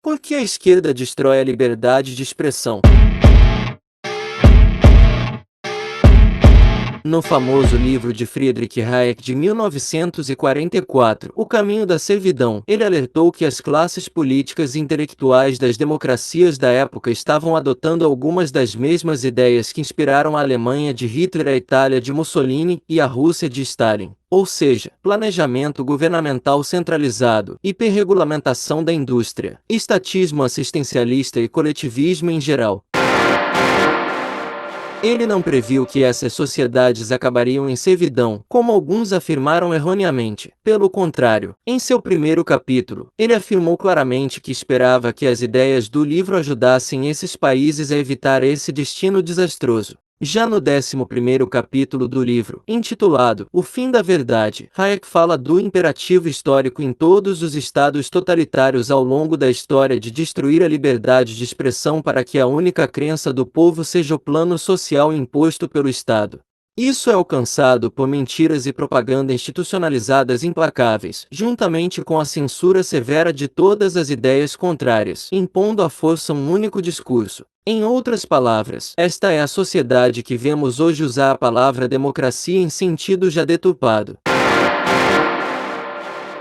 Por que a esquerda destrói a liberdade de expressão? No famoso livro de Friedrich Hayek de 1944, O Caminho da Servidão, ele alertou que as classes políticas e intelectuais das democracias da época estavam adotando algumas das mesmas ideias que inspiraram a Alemanha de Hitler, a Itália de Mussolini e a Rússia de Stalin. Ou seja, planejamento governamental centralizado, hiperregulamentação da indústria, estatismo assistencialista e coletivismo em geral. Ele não previu que essas sociedades acabariam em servidão, como alguns afirmaram erroneamente. Pelo contrário, em seu primeiro capítulo, ele afirmou claramente que esperava que as ideias do livro ajudassem esses países a evitar esse destino desastroso. Já no 11º capítulo do livro, intitulado O Fim da Verdade, Hayek fala do imperativo histórico em todos os estados totalitários ao longo da história de destruir a liberdade de expressão para que a única crença do povo seja o plano social imposto pelo Estado. Isso é alcançado por mentiras e propaganda institucionalizadas implacáveis, juntamente com a censura severa de todas as ideias contrárias, impondo à força um único discurso. Em outras palavras, esta é a sociedade que vemos hoje usar a palavra democracia em sentido já deturpado.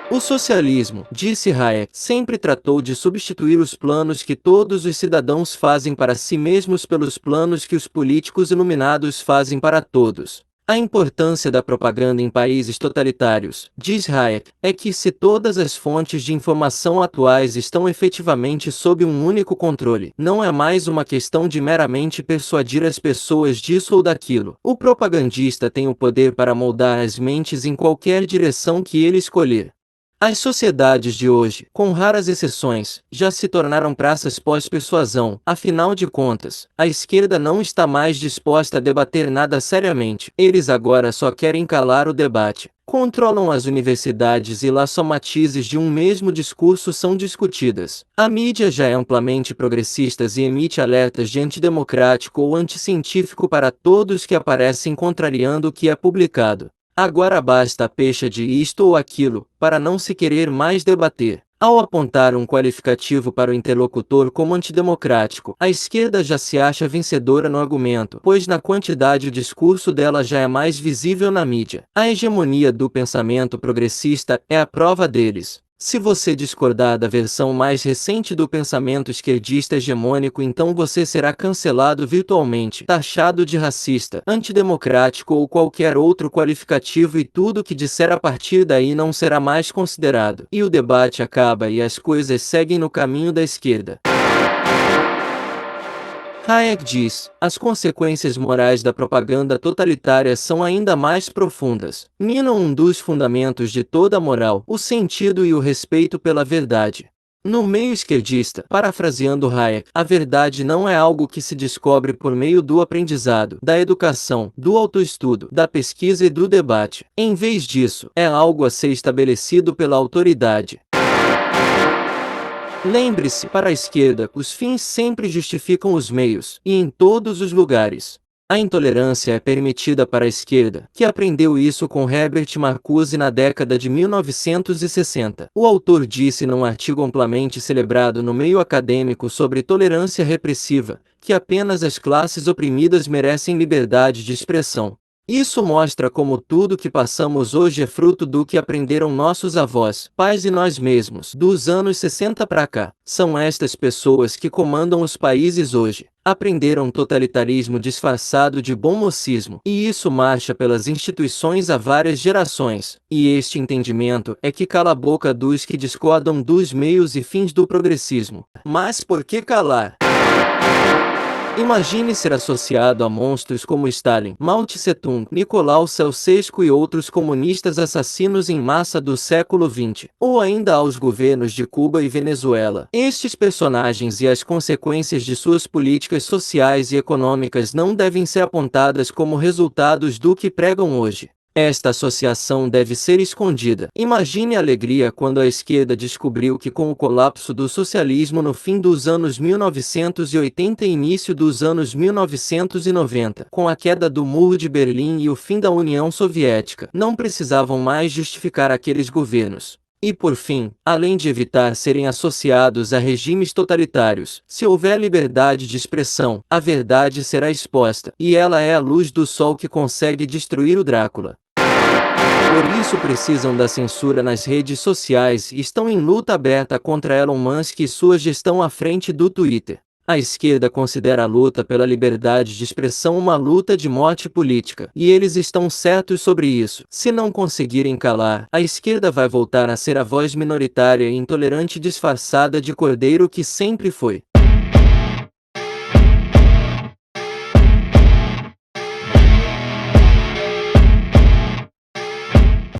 O socialismo, disse Hayek, sempre tratou de substituir os planos que todos os cidadãos fazem para si mesmos pelos planos que os políticos iluminados fazem para todos. A importância da propaganda em países totalitários, diz Hayek, é que se todas as fontes de informação atuais estão efetivamente sob um único controle, não é mais uma questão de meramente persuadir as pessoas disso ou daquilo. O propagandista tem o poder para moldar as mentes em qualquer direção que ele escolher. As sociedades de hoje, com raras exceções, já se tornaram praças pós-persuasão. Afinal de contas, a esquerda não está mais disposta a debater nada seriamente. Eles agora só querem calar o debate. Controlam as universidades e lá só matizes de um mesmo discurso são discutidas. A mídia já é amplamente progressista e emite alertas de antidemocrático ou anticientífico para todos que aparecem contrariando o que é publicado. Agora basta a pecha de isto ou aquilo, para não se querer mais debater. Ao apontar um qualificativo para o interlocutor como antidemocrático, a esquerda já se acha vencedora no argumento, pois na quantidade o discurso dela já é mais visível na mídia. A hegemonia do pensamento progressista é a prova deles. Se você discordar da versão mais recente do pensamento esquerdista hegemônico, então você será cancelado virtualmente, taxado de racista, antidemocrático ou qualquer outro qualificativo e tudo que disser a partir daí não será mais considerado. E o debate acaba e as coisas seguem no caminho da esquerda. Hayek diz, as consequências morais da propaganda totalitária são ainda mais profundas. Minam um dos fundamentos de toda a moral, o sentido e o respeito pela verdade. No meio esquerdista, parafraseando Hayek, a verdade não é algo que se descobre por meio do aprendizado, da educação, do autoestudo, da pesquisa e do debate. Em vez disso, é algo a ser estabelecido pela autoridade. Lembre-se, para a esquerda, os fins sempre justificam os meios, e em todos os lugares. A intolerância é permitida para a esquerda, que aprendeu isso com Herbert Marcuse na década de 1960. O autor disse num artigo amplamente celebrado no meio acadêmico sobre tolerância repressiva, que apenas as classes oprimidas merecem liberdade de expressão. Isso mostra como tudo que passamos hoje é fruto do que aprenderam nossos avós, pais e nós mesmos, dos anos 60 para cá. São estas pessoas que comandam os países hoje. Aprenderam totalitarismo disfarçado de bom mocismo, e isso marcha pelas instituições há várias gerações. E este entendimento é que cala a boca dos que discordam dos meios e fins do progressismo. Mas por que calar? Imagine ser associado a monstros como Stalin, Mao Tse-tung, Nicolau Ceausescu e outros comunistas assassinos em massa do século XX, ou ainda aos governos de Cuba e Venezuela. Estes personagens e as consequências de suas políticas sociais e econômicas não devem ser apontadas como resultados do que pregam hoje. Esta associação deve ser escondida. Imagine a alegria quando a esquerda descobriu que com o colapso do socialismo no fim dos anos 1980 e início dos anos 1990, com a queda do Muro de Berlim e o fim da União Soviética, não precisavam mais justificar aqueles governos. E por fim, além de evitar serem associados a regimes totalitários, se houver liberdade de expressão, a verdade será exposta, e ela é a luz do sol que consegue destruir o Drácula. Por isso precisam da censura nas redes sociais e estão em luta aberta contra Elon Musk e sua gestão à frente do Twitter. A esquerda considera a luta pela liberdade de expressão uma luta de morte política, e eles estão certos sobre isso. Se não conseguirem calar, a esquerda vai voltar a ser a voz minoritária e intolerante disfarçada de cordeiro que sempre foi.